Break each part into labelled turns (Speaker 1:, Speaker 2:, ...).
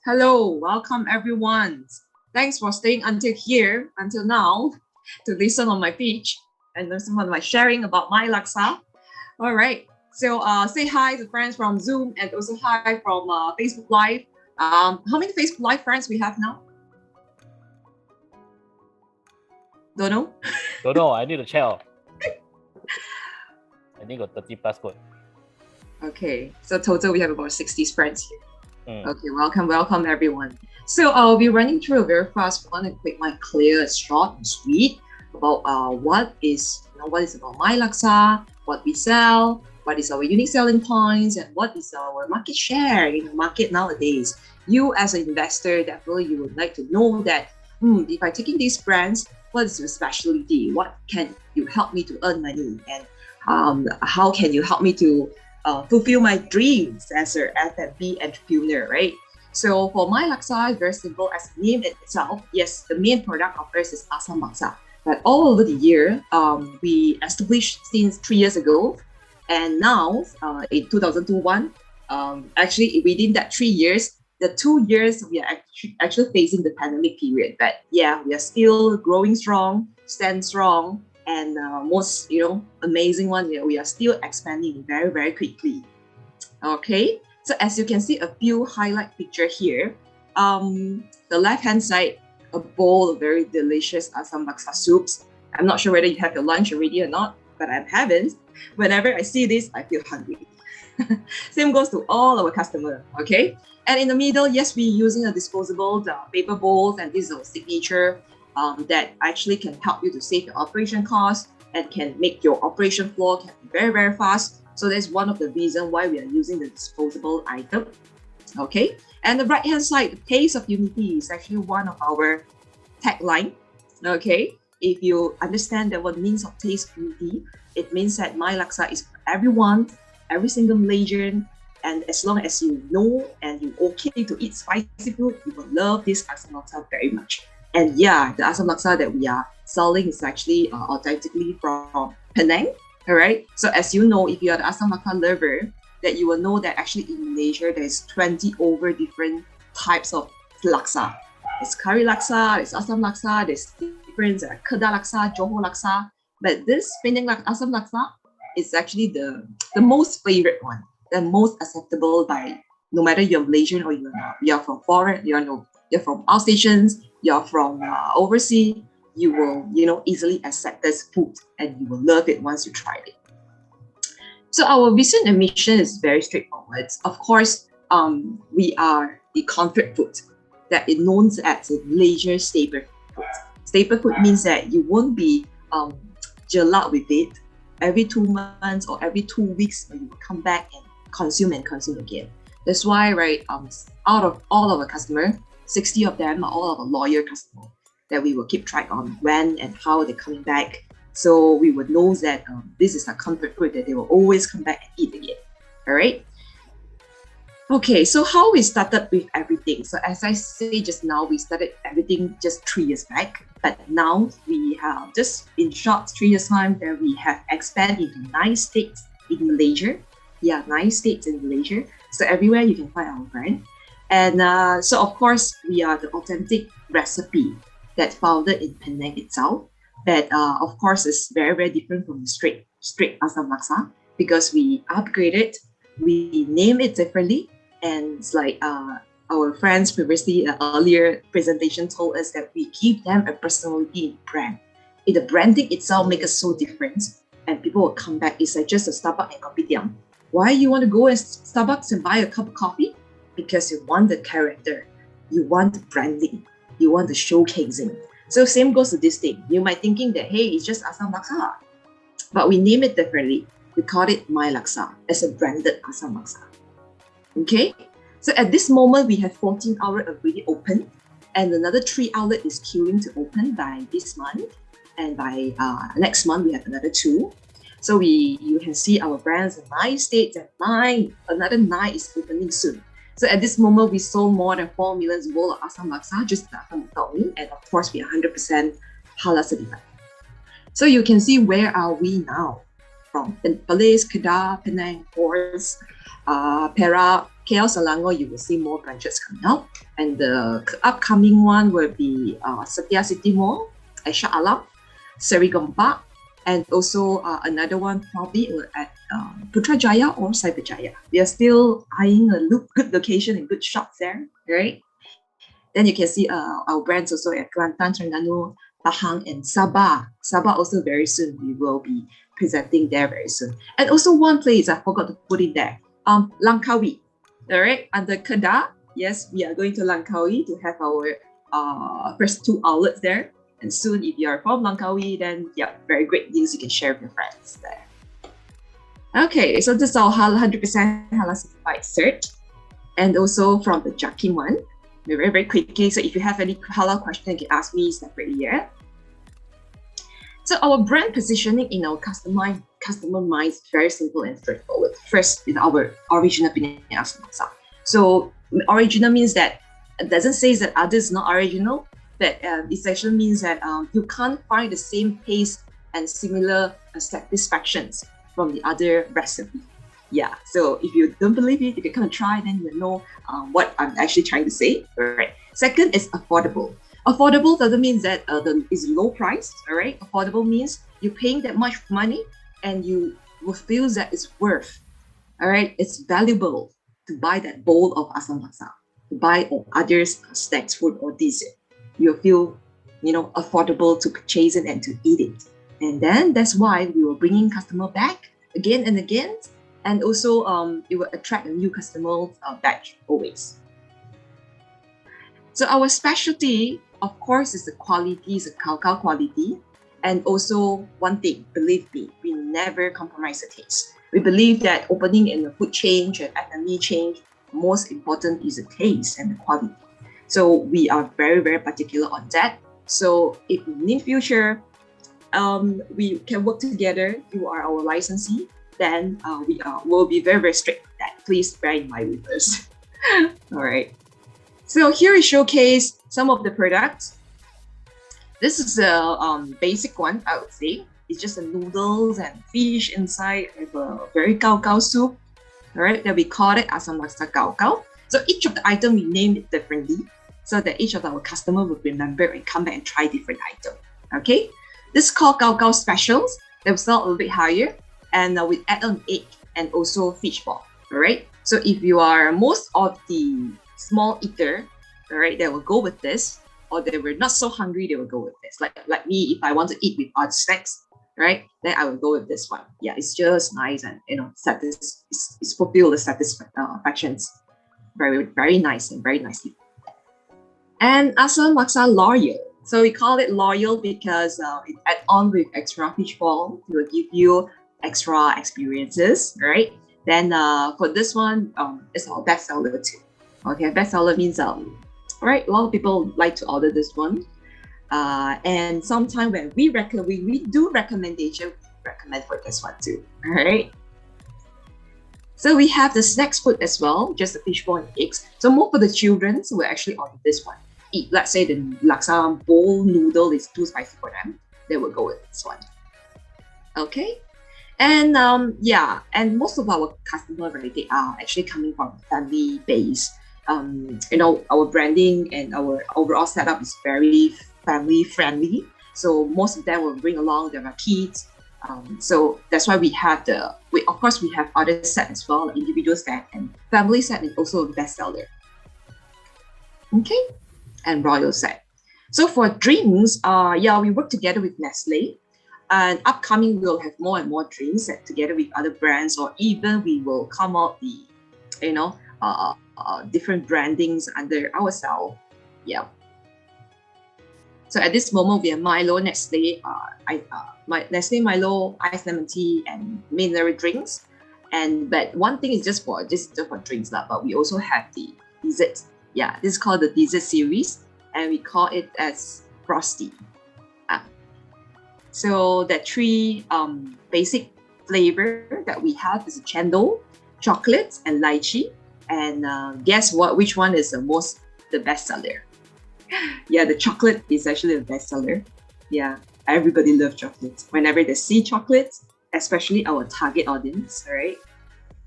Speaker 1: Hello, welcome everyone. Thanks for staying until now, to listen on my pitch and listen on my sharing about MyLaksa. All right, so say hi to friends from Zoom and also hi from Facebook Live. How many Facebook Live friends we have now? Don't know?
Speaker 2: Don't know, I need to check. I think got 30 plus code.
Speaker 1: Okay, so total we have about 60 friends here. Okay, welcome everyone. So I'll be running through a very fast one and quick one, clear, short and sweet about what is about MyLaksa, what we sell, what is our unique selling points, and what is our market share in the market nowadays. You as an investor, definitely you would like to know that if I take in these brands, what is your specialty? What can you help me to earn money? And how can you help me to fulfill my dreams as an F&B entrepreneur, right? So for MyLaksa, it's very simple as the name itself. Yes, the main product of ours is Asam Laksa. But all over the year, we established since 3 years ago. And now, in 2021, actually within that 3 years, the 2 years we are actually facing the pandemic period. But yeah, we are still growing strong, stand strong. And most, amazing one, we are still expanding very, very quickly. Okay, so as you can see, a few highlight picture here. The left-hand side, a bowl of very delicious Asam Laksa soups. I'm not sure whether you have your lunch already or not, but I haven't. Whenever I see this, I feel hungry. Same goes to all our customers, okay? And in the middle, yes, we're using a disposable paper bowls, and this is our signature. That actually can help you to save your operation costs and can make your operation flow can be very, very fast. So that's one of the reasons why we are using the disposable item. Okay, and the right hand side, the taste of unity is actually one of our tagline. Okay, if you understand that what means of taste of unity, it means that MyLaksa is for everyone, every single Malaysian, and as long as you know and you're okay to eat spicy food, you will love this Asam Laksa very much. And yeah, the Asam Laksa that we are selling is actually authentically from Penang. All right. So as you know, if you are the Asam Laksa lover, that you will know that actually in Malaysia there's 20 over different types of laksa. There's curry laksa, there's Asam Laksa, there's different Kedah Laksa, Johor Laksa. But this Penang Asam Laksa is actually the most favorite one, the most acceptable by no matter you're Malaysian or you're from foreign, you're from outstations, you're from overseas, you will, easily accept this food and you will love it once you try it. So our vision and mission is very straightforward. Of course, we are the comfort food that is known as the Malaysian staple food. Staple food means that you won't be gelad with it every 2 months or every 2 weeks. You will come back and consume again. That's why, right, out of all of our customers, 60 of them are all of our loyal customers that we will keep track on when and how they're coming back. So we would know that this is a comfort food that they will always come back and eat again. All right. Okay, so how we started with everything. So as I say just now, we started everything just 3 years back. But now we have just in short 3 years time that we have expanded into 9 states in Malaysia. Yeah, 9 states in Malaysia. So everywhere you can find our brand. And so of course, we are the authentic recipe that founded in Penang itself. That of course is very, very different from the straight Asam Laksa because we upgraded, we name it differently. And it's like our friends previously, earlier presentation told us that we give them a personality in brand. The branding itself makes us so different and people will come back. It's like just a Starbucks and Kopitiam. Why you want to go to Starbucks and buy a cup of coffee? Because you want the character, you want the branding, you want the showcasing. So same goes to this thing. You might thinking that, hey, it's just Asam Laksa. But we name it differently. We call it MyLaksa as a branded Asam Laksa. Okay? So at this moment, we have 14 outlets already open. And another 3 outlets is queuing to open by this month. And by next month, we have another 2. So you can see our brands in 9 states and another 9 is opening soon. So at this moment, we sold more than 4 million bowl of Asam Laksa, just Asam Laksa. And of course, we are 100% halal certified. So you can see where are we now? From Perlis, Kedah, Penang, Force, Perak, KL Selangor, you will see more branches coming out. And the upcoming one will be Setia City Mall, Aisyah Alam, Seri Gempak, and also another one probably at Putrajaya or Cyberjaya. We are still eyeing a good location and good shops there, right? Then you can see our brands also at Kelantan, Terengganu, Pahang, and Sabah. Sabah also very soon. We will be presenting there very soon. And also one place I forgot to put it there, Langkawi. All right, under Kedah, yes, we are going to Langkawi to have our first 2 outlets there. And soon, if you are from Langkawi, then yeah, very great news you can share with your friends there. Okay, so this is our 100% halal certified cert, and also from the Jakim one. Very, very quickly. So if you have any halal question, you can ask me separately here. So our brand positioning in our customer mind is very simple and straightforward. First, with our original Penang Asam Laksa. So original means that it doesn't say that others not original. That essentially means that you can't find the same taste and similar satisfactions from the other recipe. Yeah, so if you don't believe it, you can kind of try, then you know what I'm actually trying to say. All right. Second is affordable. Affordable doesn't mean that it's low price. All right. Affordable means you're paying that much money and you will feel that it's worth. All right. It's valuable to buy that bowl of asam laksa, to buy others snacks, food, or dessert. You'll feel, affordable to purchase it and to eat it. And then that's why we were bringing customer back again and again. And also, it will attract a new customer batch always. So our specialty, of course, is the quality, is the cacao quality. And also one thing, believe me, we never compromise the taste. We believe that opening in a food chain and F&B chain, most important is the taste and the quality. So we are very, very particular on that. So if in the future, we can work together, you are our licensee, then we will be very, very strict with that. Please bear in mind with us. All right. So here is showcase some of the products. This is a basic one, I would say. It's just the noodles and fish inside with a very gao soup. All right, that we call it asam laksa gao. So each of the item we named it differently, so that each of our customer will remember and come back and try different item. Okay, this is called gao specials. They will sell a little bit higher, and we add on egg and also fishbowl. All right. So if you are most of the small eater, all right, they will go with this, or they were not so hungry, they will go with this. Like me, if I want to eat with other snacks, right, then I will go with this one. Yeah, it's just nice and it's fulfill the satisfactions very, very nice and very nicely. And asam laksa loyal. So we call it loyal because it add on with extra fishbowl. It will give you extra experiences, right? Then for this one, it's our best seller too. Okay, best seller means right, a lot of people like to order this one. And sometimes when we do recommendation, we recommend for this one too. All right. So we have the snacks food as well, just the fishbowl and eggs. So more for the children, so we actually order this one. Let's say the laksa bowl noodle is too spicy for them, they will go with this one. Okay. And yeah, and most of our customers, right, they are actually coming from family base. Our branding and our overall setup is very family friendly. So most of them will bring along their kids. So that's why we have of course we have other set as well, like individual set and family set is also a bestseller. Okay, and royal set. So for drinks, we work together with Nestle. And upcoming, we'll have more and more drinks set together with other brands, or even we will come out the, different brandings under ourselves. Yeah. So at this moment, we have Milo, Nestle, Nestle Milo, iced lemon tea, and mineral drinks. But one thing is just for drinks, but we also have the desserts. Yeah, this is called the dessert series, and we call it as Frosty. So the 3 basic flavor that we have is chendol, chocolate, and lychee. And guess what? Which one is the best seller? Yeah, the chocolate is actually the best seller. Yeah, everybody loves chocolate. Whenever they see chocolate, especially our target audience, right?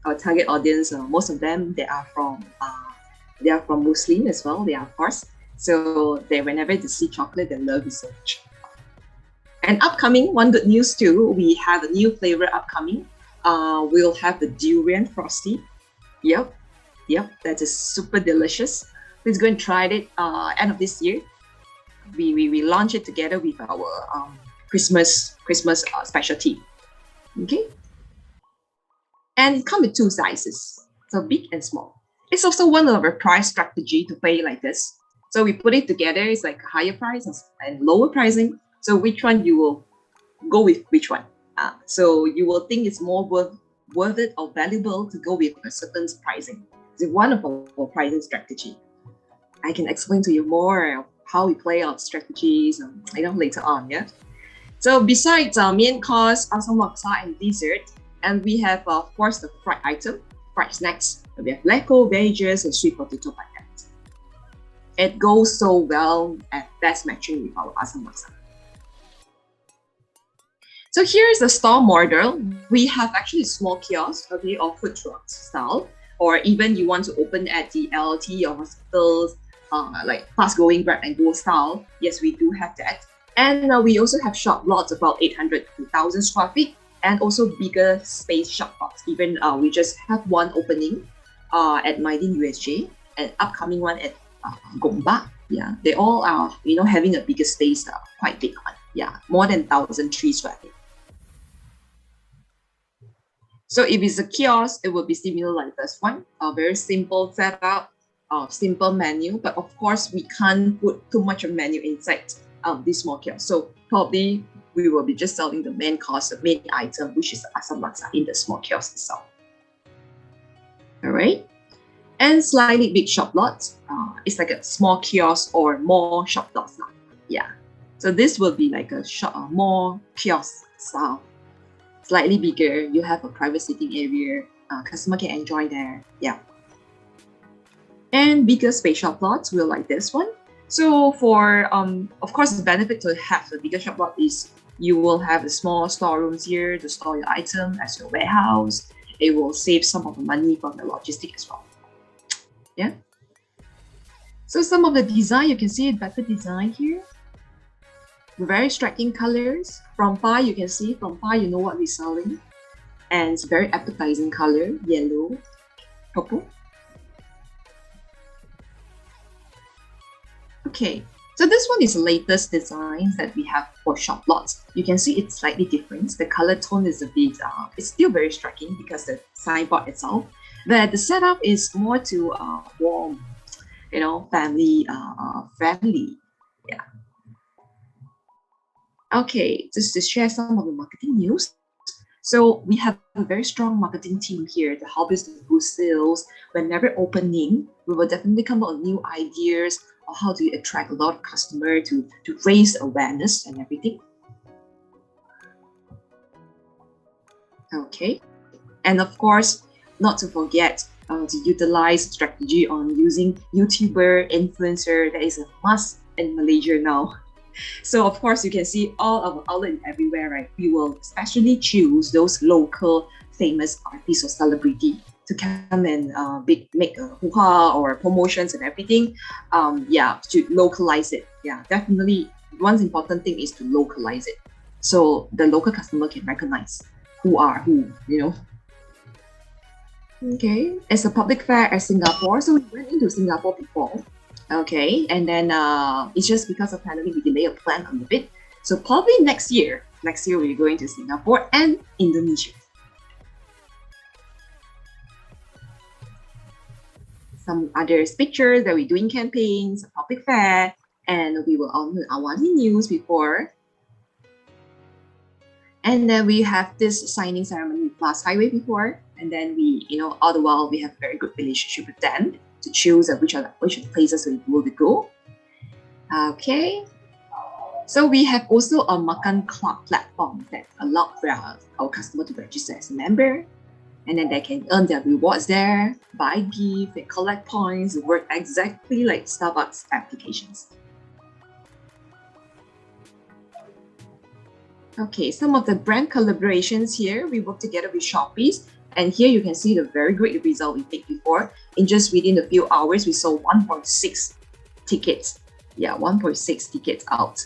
Speaker 1: our target audience, most of them they are from Muslim as well. They are of course. So they whenever they see chocolate, they love it so much. And upcoming, one good news too, we have a new flavor upcoming. We'll have the durian frosty. Yep, that is super delicious. Please go and try it end of this year. We launch it together with our Christmas specialty. Okay, and it comes with 2 sizes, so big and small. It's also one of our price strategy to play like this. So we put it together. It's like higher price and lower pricing. So which one you will go with which one? So you will think it's more worth it or valuable to go with a certain pricing. It's one of our pricing strategy. I can explain to you more how we play our strategies later on. Yeah. So besides main course, asam laksa and dessert, and we have of course the fried item, fried snacks. We have leko, veggies, and sweet potato packet. It goes so well at best matching with our asam laksa. So here is the store Mortar. We have actually a small kiosk, okay, or food truck style, or even you want to open at the LRT or hospitals, like fast-going grab and go style. Yes, we do have that. And we also have shop lots about 800 to 1,000 square feet, and also bigger space shop lots. Even we just have one opening at Mydin USJ, and upcoming one at Gombak. Yeah, they all are having a bigger space, quite big one. Yeah, more than 1,003 square feet. So if it's a kiosk, it will be similar like this one. A very simple setup, simple menu. But of course, we can't put too much of menu inside this small kiosk. So probably we will be just selling the main course, the main item, which is the asam laksa in the small kiosk itself. All right. And slightly big shop lots. It's like a small kiosk or more shop lots now. Yeah. So this will be like a more kiosk style. Slightly bigger, you have a private sitting area, customer can enjoy there. Yeah. And bigger space shop lots will like this one. So for of course the benefit to have the bigger shop lot is you will have the small storerooms here to store your item as your warehouse. It will save some of the money from the logistics as well. Yeah. So some of the design, you can see better design here. Very striking colors. From far, you can see, from far, you know what we're selling. And it's very appetizing color, yellow, purple. Okay, so this one is the latest designs that we have for shop lots. You can see it's slightly different. The color tone is a bit, it's still very striking because the signboard itself. But the setup is more to warm, family friendly. Yeah. Okay, just to share some of the marketing news. So we have a very strong marketing team here to help us to boost sales. Whenever opening, we will definitely come up with new ideas on how to attract a lot of customers to raise awareness and everything. Okay, and of course, not to forget to utilize strategy on using YouTuber, influencer. That is a must in Malaysia now. So of course, you can see all our outlets everywhere, right? We will especially choose those local famous artists or celebrity to come and make a hoo-ha or promotions and everything. Yeah, to localize it. Yeah, definitely. One important thing is to localize it, so the local customer can recognize who are who. Okay, it's a public fair at Singapore, so we went into Singapore before. Okay, and then it's just because of pandemic, we delay a plan a little bit. So probably next year we're going to Singapore and Indonesia. Some other pictures that we're doing campaigns, a public fair, and we were on the Awani News before. And then we have this signing ceremony with Plus Highway before. And then we, all the while we have a very good relationship with them to choose which are the places we will go. Okay. So we have also a Makan Club platform that allows for our customer to register as a member. And then they can earn their rewards there, buy gifts, and collect points, work exactly like Starbucks applications. Okay, some of the brand collaborations here, we work together with Shoppies. And here you can see the very great result we made before. In just within a few hours, we sold 1.6 tickets. Yeah, 1.6 tickets out.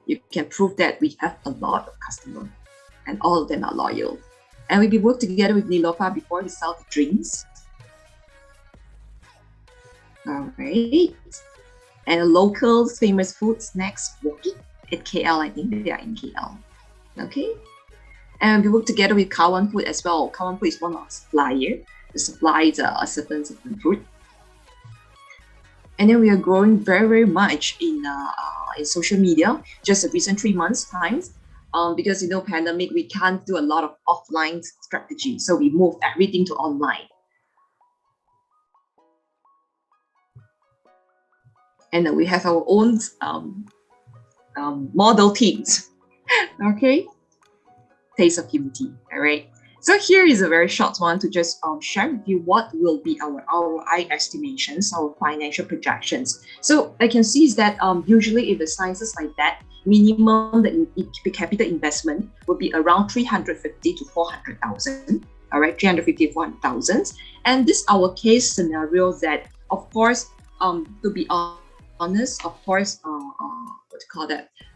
Speaker 1: You can prove that we have a lot of customers and all of them are loyal. And we worked together with Nilofa before we sell the drinks. All right. And local famous food snacks walking at KL. I think they are in KL. Okay. And we work together with Kawan Food as well. Kawan Food is one of our suppliers. They supply a certain fruit. And then we are growing very, very much in social media. Just a recent 3 months times, because pandemic, we can't do a lot of offline strategy, so we moved everything to online. And then we have our own model teams. Okay. Taste of unity. All right. So here is a very short one to just share with you what will be our ROI estimations, our financial projections. So I can see is that usually if the sizes like that, minimum the capital investment will be around 350 to 400,000. All right, 350 to 400,000. And this our case scenario that, of course, to be honest, of course,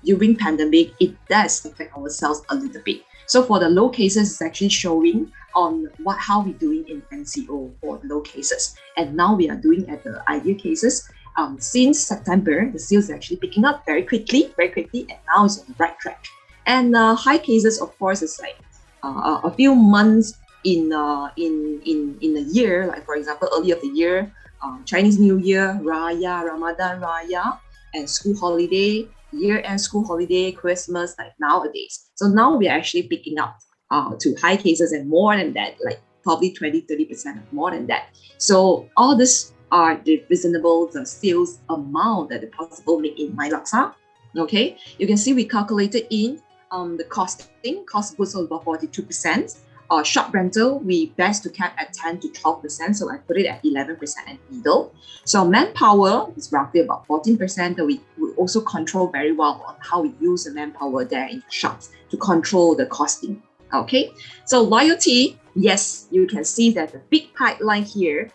Speaker 1: during pandemic, it does affect our sales a little bit. So for the low cases, it's actually showing on how we're doing in NCO for the low cases. And now we are doing at the ideal cases. Since September, the sales are actually picking up very quickly, and now it's on the right track. And high cases, of course, is like a few months in a year, like for example, early of the year, Chinese New Year, Raya, Ramadan Raya, and school holiday, year-end school holiday, Christmas, like nowadays. So now we're actually picking up to high cases and more than that, like probably 20-30% more than that. So all this are the reasonable sales amount that is possible make in MyLaksa. Okay, you can see we calculated in the cost of goods sold about 42%. Shop rental, we best to cap at 10 to 12%, so I put it at 11% in middle. So manpower is roughly about 14%, that we also control very well on how we use the manpower there in the shops to control the costing. Okay, so loyalty, yes, you can see that the big pipeline here,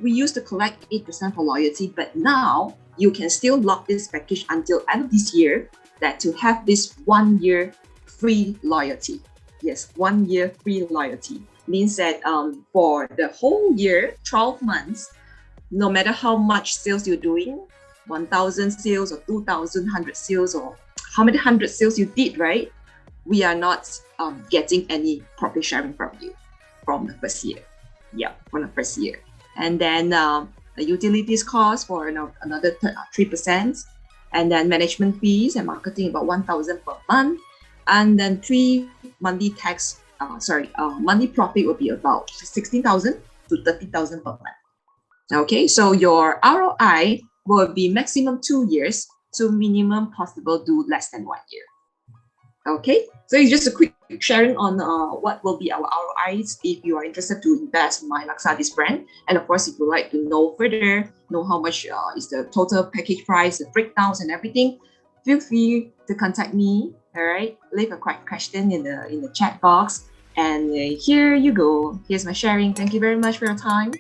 Speaker 1: we used to collect 8% for loyalty, but now you can still lock this package until end of this year, that to have this 1 year free loyalty. Yes, 1 year free loyalty means that for the whole year, 12 months, no matter how much sales you're doing, 1,000 sales or 2,100 sales or how many hundred sales you did, right? We are not getting any profit sharing from you from the first year. Yeah, from the first year. And then the utilities cost for another 3%. And then management fees and marketing about 1,000 per month. And then monthly profit will be about 16,000 to 30,000 per month. Okay, so your ROI will be maximum 2 years to minimum possible do less than 1 year. Okay, so it's just a quick sharing on what will be our ROIs if you are interested to invest in MyLaksa, this brand. And of course, if you like to know further, know how much is the total package price, the breakdowns and everything, feel free to contact me. All right, leave a quick question in the chat box. And here you go. Here's my sharing. Thank you very much for your time.